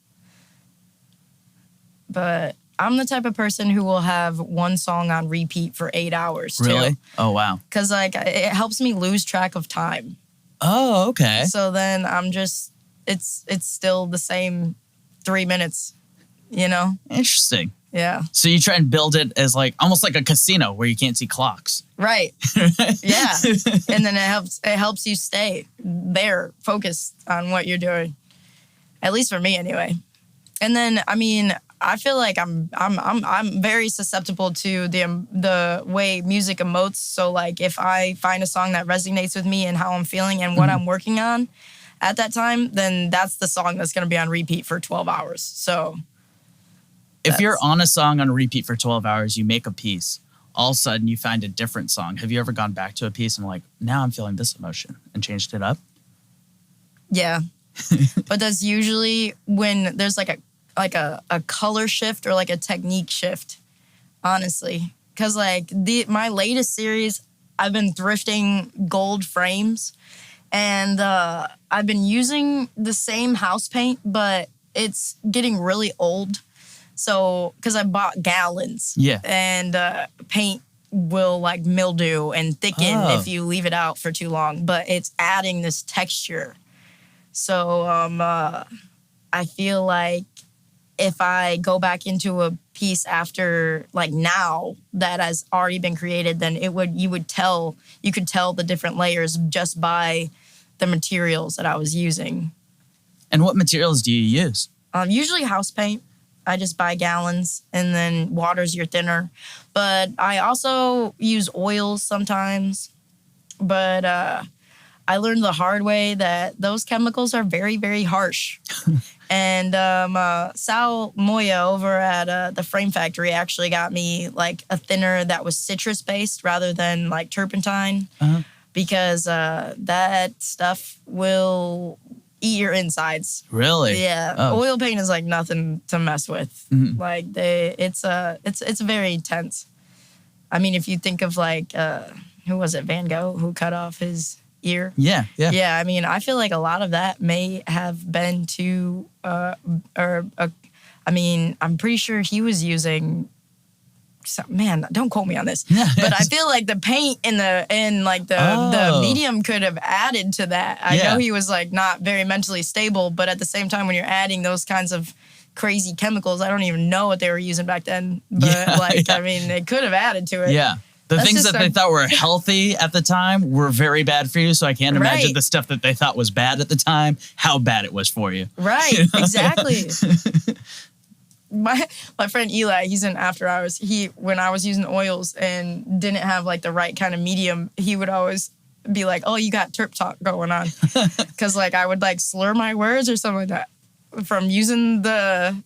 Speaker 2: But I'm the type of person who will have one song on repeat for 8 hours, too.
Speaker 1: Really? Oh, wow.
Speaker 2: Because, like, it helps me lose track of time.
Speaker 1: Oh, okay.
Speaker 2: So then I'm just, it's still the same 3 minutes, you know?
Speaker 1: Interesting.
Speaker 2: Yeah.
Speaker 1: So you try and build it as like, almost like a casino where you can't see clocks.
Speaker 2: Right. Yeah. And then it helps you stay there, focused on what you're doing. At least for me, anyway. And then, I mean, I feel like I'm very susceptible to the way music emotes. So like if I find a song that resonates with me and how I'm feeling and what I'm working on at that time, then that's the song that's going to be on repeat for 12 hours. So
Speaker 1: if you're on a song on repeat for 12 hours, you make a piece. all of a sudden you find a different song. Have you ever gone back to a piece and like, now I'm feeling this emotion and changed it up?
Speaker 2: Yeah. But that's usually when there's like a color shift or like a technique shift, honestly. Because like my latest series, I've been thrifting gold frames, and I've been using the same house paint, but it's getting really old. So, because I bought gallons.
Speaker 1: Yeah.
Speaker 2: And paint will like mildew and thicken if you leave it out for too long, but it's adding this texture. So I feel like if I go back into a piece after like now that has already been created, then you could tell the different layers just by the materials that I was using.
Speaker 1: And what materials do you use?
Speaker 2: Usually house paint. I just buy gallons, and then water's your thinner. But I also use oils sometimes. But I learned the hard way that those chemicals are very, very harsh. And Sal Moya over at the Frame Factory actually got me like a thinner that was citrus-based rather than like turpentine. Because that stuff will eat your insides.
Speaker 1: Really?
Speaker 2: Yeah.
Speaker 1: Oh.
Speaker 2: Oil paint is like nothing to mess with. Like it's very intense. I mean, if you think of like who was it, Van Gogh, who cut off his ear?
Speaker 1: Yeah.
Speaker 2: Yeah, I mean, I feel like a lot of that may have been to I'm pretty sure he was using man, don't quote me on this. But I feel like the paint and the medium could have added to that. I know he was like not very mentally stable, but at the same time, when you're adding those kinds of crazy chemicals, I don't even know what they were using back then. But I mean, they could have added to it.
Speaker 1: Yeah. The things that they thought were healthy at the time were very bad for you. So I can't imagine the stuff that they thought was bad at the time, how bad it was for you.
Speaker 2: Right. Exactly. My friend Eli, he's in After Hours. When I was using oils and didn't have like the right kind of medium, he would always be like, "Oh, you got terp talk going on," because like I would like slur my words or something like that from using the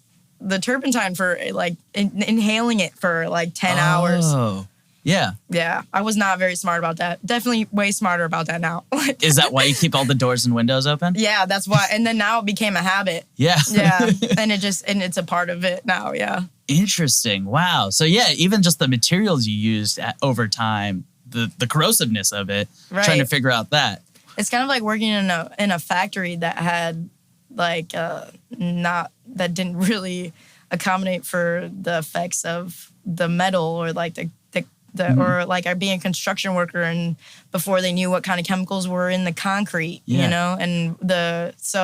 Speaker 2: turpentine for like inhaling it for like 10 hours.
Speaker 1: Oh, yeah.
Speaker 2: Yeah, I was not very smart about that. Definitely way smarter about that now.
Speaker 1: Is that why you keep all the doors and windows open?
Speaker 2: Yeah, that's why. And then now it became a habit.
Speaker 1: Yeah.
Speaker 2: Yeah, and it's a part of it now, yeah.
Speaker 1: Interesting. Wow. So yeah, even just the materials you used over time, the corrosiveness of it, trying to figure out that.
Speaker 2: It's kind of like working in a factory that had like that didn't really accommodate for the effects of the metal or like the or like being a construction worker and before they knew what kind of chemicals were in the concrete, you know, and it's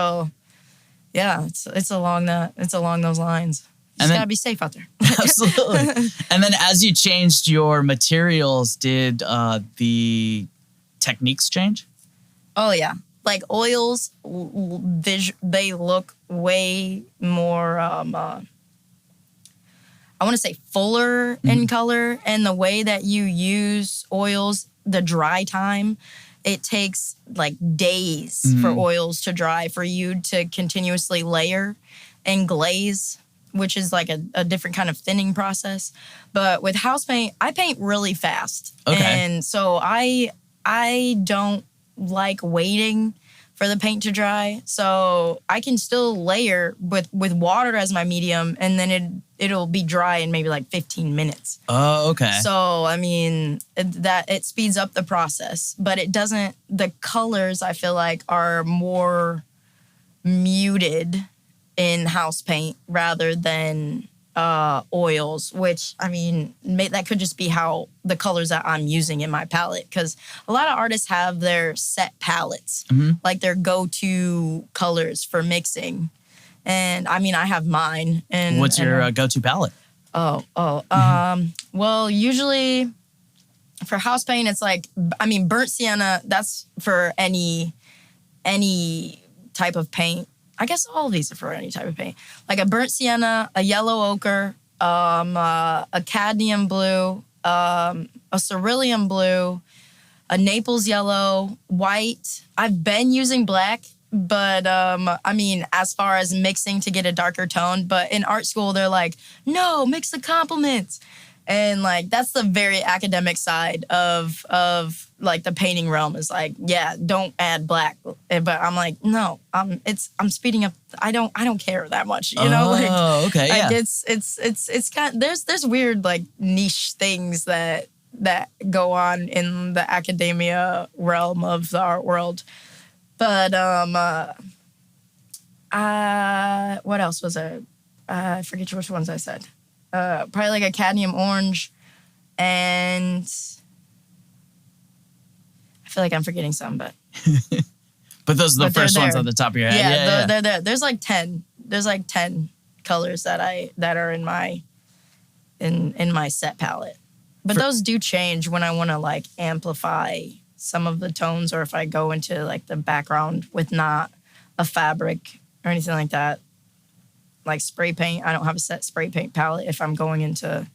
Speaker 2: along those lines. You just gotta be safe out there.
Speaker 1: Absolutely. And then as you changed your materials, did the techniques change?
Speaker 2: Oh yeah, like oils, they look way more. I want to say fuller in color, and the way that you use oils, the dry time, it takes like days for oils to dry for you to continuously layer and glaze, which is like a different kind of thinning process. But with house paint, I paint really fast.
Speaker 1: Okay.
Speaker 2: And so I don't like waiting for the paint to dry. So I can still layer with water as my medium, and then it'll be dry in maybe like 15 minutes.
Speaker 1: Oh, okay.
Speaker 2: So, I mean, it speeds up the process, but it doesn't, the colors I feel like are more muted in house paint rather than oils, which, I mean, that could just be how the colors that I'm using in my palette, because a lot of artists have their set palettes, like their go-to colors for mixing. And I mean, I have mine. And
Speaker 1: what's your go-to palette?
Speaker 2: Well, usually for house paint, it's like, I mean, burnt sienna, that's for any type of paint. I guess all of these are for any type of paint. Like a burnt sienna, a yellow ochre, a cadmium blue, a cerulean blue, a Naples yellow, white. I've been using black, but I mean, as far as mixing to get a darker tone, but in art school, they're like, no, mix the complements. And like that's the very academic side of like the painting realm is like, yeah, don't add black. But I'm like, no, I'm speeding up. I don't care that much, you know.
Speaker 1: Oh, okay, yeah.
Speaker 2: Like it's kind of, there's weird like niche things that go on in the academia realm of the art world. But what else was there? I forget which ones I said. Probably like a cadmium orange, and I feel like I'm forgetting some, but
Speaker 1: But those are the first ones
Speaker 2: there.
Speaker 1: on the top of your head.
Speaker 2: Yeah, they're there. There's like 10. There's like 10 colors that are in my set palette. But those do change when I want to like amplify some of the tones, or if I go into like the background with not a fabric or anything like that. Like spray paint, I don't have a set spray paint palette if I'm going into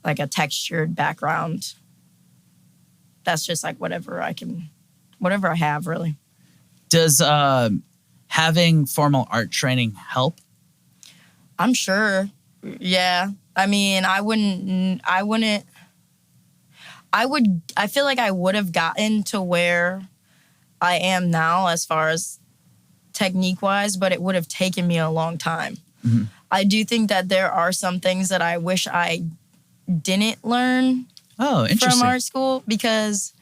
Speaker 2: like a textured background. That's just like whatever I have, really.
Speaker 1: Does having formal art training help?
Speaker 2: I'm sure. Yeah. I mean, I feel like I would have gotten to where I am now as far as technique-wise, but it would have taken me a long time.
Speaker 1: Mm-hmm.
Speaker 2: I do think that there are some things that I wish I didn't learn from art school, because,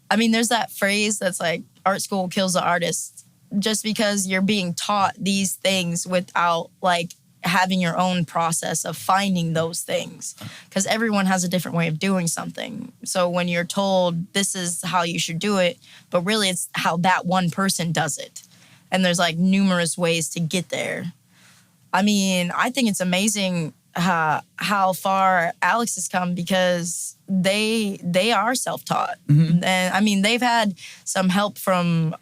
Speaker 2: I mean, there's that phrase that's like, art school kills the artist, just because you're being taught these things without, like, having your own process of finding those things, because everyone has a different way of doing something. So when you're told this is how you should do it, but really it's how that one person does it. And there's like numerous ways to get there. I mean, I think it's amazing how far Alex has come, because they are self-taught.
Speaker 1: Mm-hmm.
Speaker 2: And I mean, they've had some help from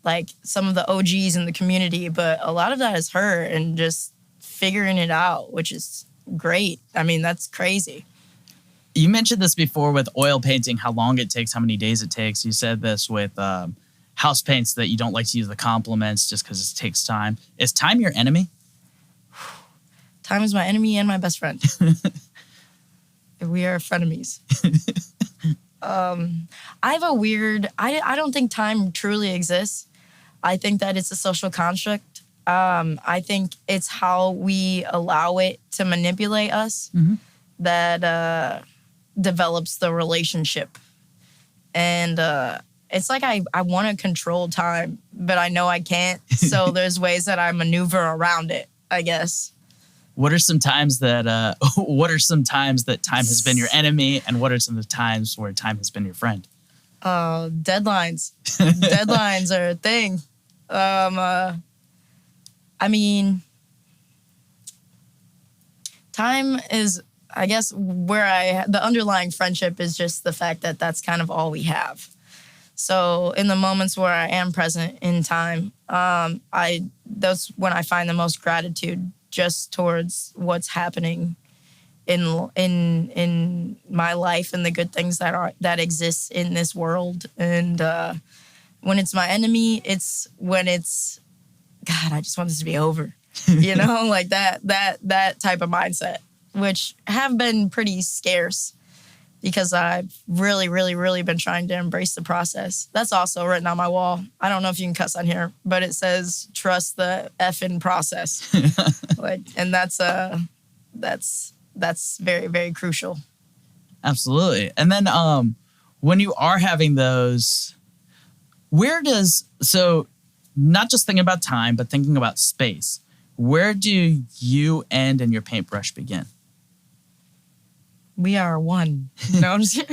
Speaker 2: like some of the OGs in the community, but a lot of that is her and just figuring it out, which is great. I mean, that's crazy.
Speaker 1: You mentioned this before with oil painting, how long it takes, how many days it takes. You said this with house paints, that you don't like to use the complements just because it takes time. Is time your enemy?
Speaker 2: Time is my enemy and my best friend. We are frenemies. I have a weird... I don't think time truly exists. I think that it's a social construct. I think it's how we allow it to manipulate us that develops the relationship. And it's like I want to control time, but I know I can't. So there's ways that I maneuver around it, I guess.
Speaker 1: What are some times that time has been your enemy, and what are some of the times where time has been your friend?
Speaker 2: Deadlines. Deadlines are a thing. I mean, time is, I guess, the underlying friendship is just the fact that that's kind of all we have. So in the moments where I am present in time, that's when I find the most gratitude just towards what's happening in my life and the good things that exist in this world. And when it's my enemy, it's when it's, God, I just want this to be over. You know, like that type of mindset, which have been pretty scarce because I've really, really, really been trying to embrace the process. That's also written on my wall. I don't know if you can cuss on here, but it says, trust the effing process. And that's very, very crucial.
Speaker 1: Absolutely. And then when you are having those, not just thinking about time, but thinking about space, where do you end and your paintbrush begin?
Speaker 2: We are one. No, I'm just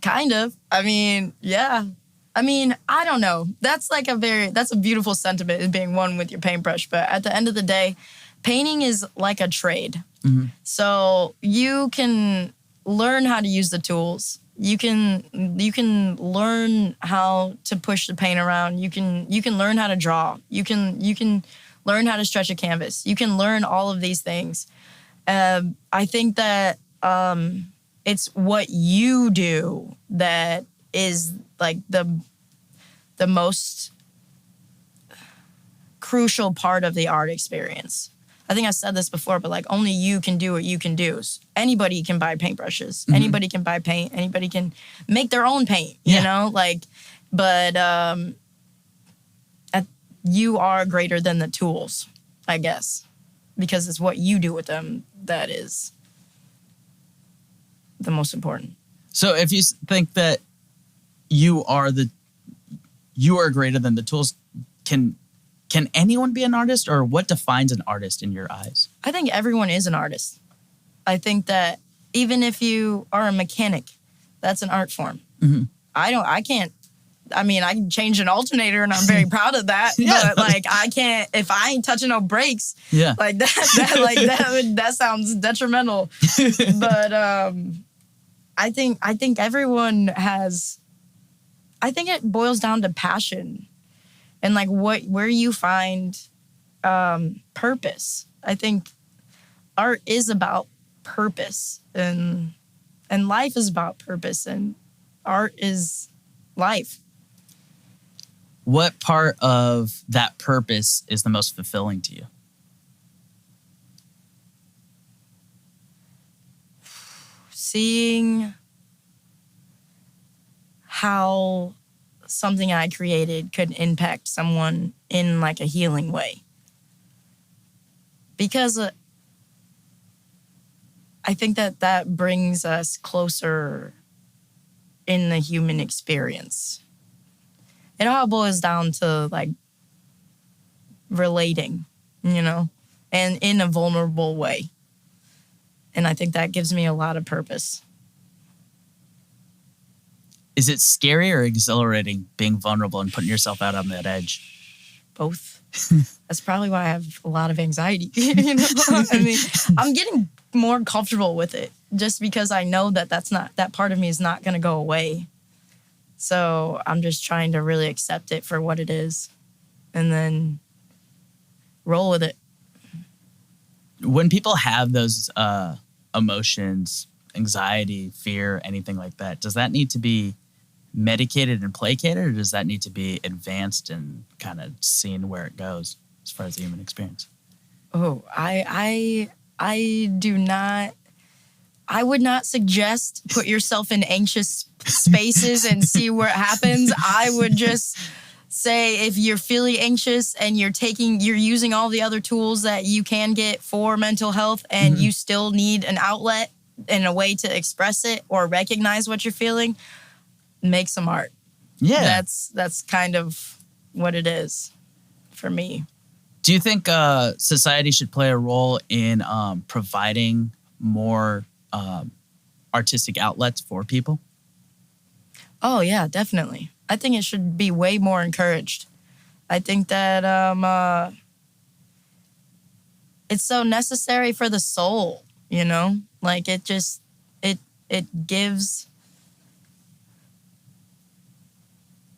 Speaker 2: kind of. I mean, yeah. I mean, I don't know. That's a beautiful sentiment, is being one with your paintbrush. But at the end of the day, painting is like a trade. Mm-hmm. So you can learn how to use the tools. You can learn how to push the paint around. You can learn how to draw. You can learn how to stretch a canvas. You can learn all of these things. I think that it's what you do that is like the most crucial part of the art experience. I think I said this before, but like only you can do what you can do. Anybody can buy paintbrushes.
Speaker 1: Mm-hmm.
Speaker 2: Anybody can buy paint. Anybody can make their own paint, you know? Like, but you are greater than the tools, I guess, because it's what you do with them that is the most important.
Speaker 1: So if you think that you are greater than the tools, can anyone be an artist, or what defines an artist in your eyes?
Speaker 2: I think everyone is an artist. I think that even if you are a mechanic, that's an art form.
Speaker 1: Mm-hmm.
Speaker 2: I can change an alternator and I'm very proud of that.
Speaker 1: Yeah.
Speaker 2: But like I can't, if I ain't touching no brakes, like that sounds detrimental. But I think everyone has, I think it boils down to passion and like where you find purpose. I think art is about purpose and life is about purpose, and art is life.
Speaker 1: What part of that purpose is the most fulfilling to you?
Speaker 2: Seeing how something I created could impact someone in like a healing way. Because I think that brings us closer in the human experience. It all boils down to like relating, you know, and in a vulnerable way. And I think that gives me a lot of purpose.
Speaker 1: Is it scary or exhilarating being vulnerable and putting yourself out on that edge?
Speaker 2: Both. That's probably why I have a lot of anxiety. You know? I mean, I'm getting more comfortable with it just because I know that part of me is not going to go away. So I'm just trying to really accept it for what it is and then roll with it.
Speaker 1: When people have those emotions, anxiety, fear, anything like that, does that need to be medicated and placated, or does that need to be advanced and kind of seen where it goes as far as the human experience?
Speaker 2: Oh, I would not suggest put yourself in anxious spaces and see where it happens. I would just say if you're feeling anxious and you're using all the other tools that you can get for mental health and you still need an outlet and a way to express it or recognize what you're feeling, make some art.
Speaker 1: Yeah.
Speaker 2: That's kind of what it is for me.
Speaker 1: Do you think society should play a role in providing more artistic outlets for people?
Speaker 2: Oh, yeah, definitely. I think it should be way more encouraged. I think that it's so necessary for the soul, you know? Like it gives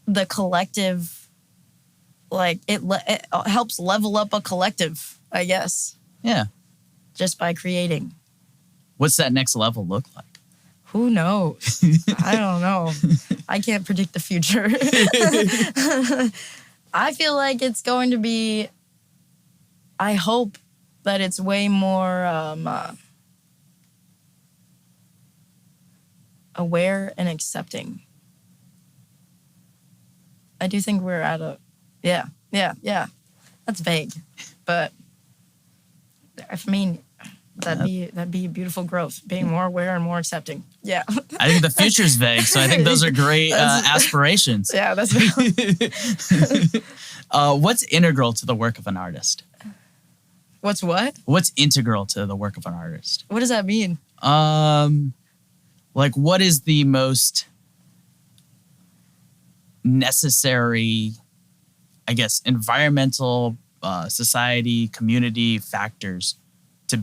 Speaker 2: the collective, like it helps level up a collective, I guess.
Speaker 1: Yeah.
Speaker 2: Just by creating.
Speaker 1: What's that next level look like?
Speaker 2: Who knows? I don't know. I can't predict the future. I feel like it's going to be, I hope that it's way more aware and accepting. I do think we're at a, yeah. That's vague, but I mean, that'd be a beautiful growth, being more aware and more accepting. Yeah.
Speaker 1: I think the future's vague, so I think those are great aspirations.
Speaker 2: Yeah, that's vague.
Speaker 1: What's integral to the work of an artist?
Speaker 2: What's what?
Speaker 1: What's integral to the work of an artist?
Speaker 2: What does that mean?
Speaker 1: Like what is the most necessary, I guess, environmental, society, community factors to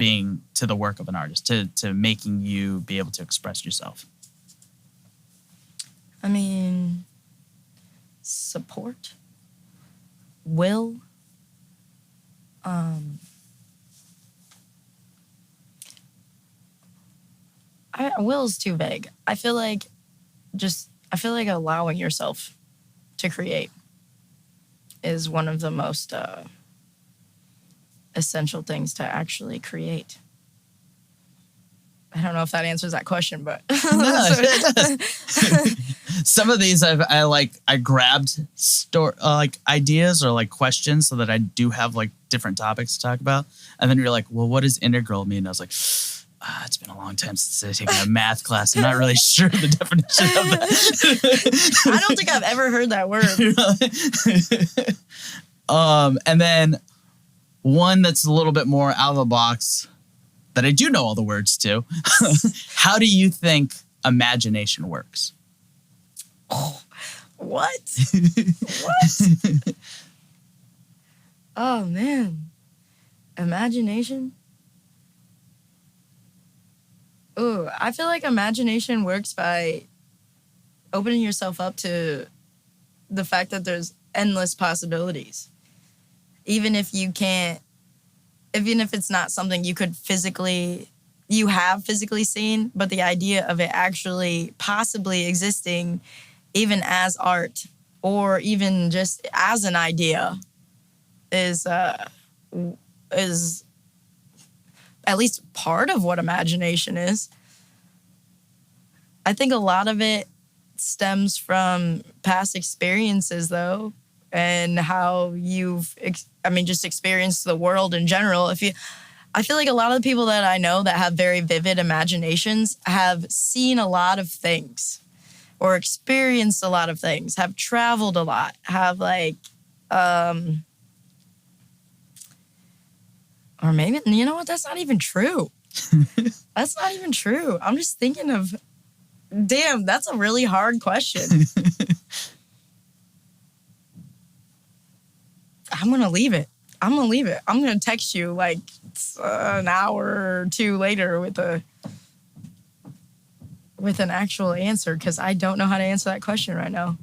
Speaker 1: the work of an artist, to making you be able to express yourself?
Speaker 2: I mean, support, will, will is too vague. I feel like allowing yourself to create is one of the most essential things to actually create. I don't know if that answers that question, but
Speaker 1: No, it does. Some of these I grabbed like ideas or like questions so that I do have like different topics to talk about. And then you're like, well, what does integral mean? And I was like, it's been a long time since I've taken a math class. I'm not really sure the definition of that.
Speaker 2: I don't think I've ever heard that word.
Speaker 1: And then one that's a little bit more out of the box that I do know all the words to. How do you think imagination works?
Speaker 2: Oh, what? What? Oh, man. Imagination? Ooh, I feel like imagination works by opening yourself up to the fact that there's endless possibilities. Even if it's not something you have physically seen, but the idea of it actually possibly existing even as art or even just as an idea is at least part of what imagination is. I think a lot of it stems from past experiences, though, and how you've, just experienced the world in general. I feel like a lot of the people that I know that have very vivid imaginations have seen a lot of things or experienced a lot of things, have traveled a lot, have or maybe, you know what? That's not even true. That's not even true. I'm just thinking of, damn, that's a really hard question. I'm going to leave it. I'm going to text you like an hour or two later with an actual answer because I don't know how to answer that question right now.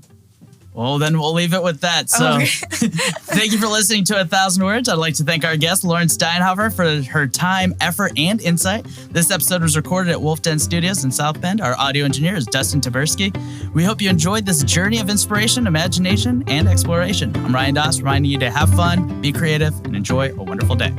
Speaker 1: Well, then we'll leave it with that. So thank you for listening to 1,000 Words. I'd like to thank our guest, Lauren Steinhofer, for her time, effort, and insight. This episode was recorded at Wolf Den Studios in South Bend. Our audio engineer is Dustin Taberski. We hope you enjoyed this journey of inspiration, imagination, and exploration. I'm Ryan Doss, reminding you to have fun, be creative, and enjoy a wonderful day.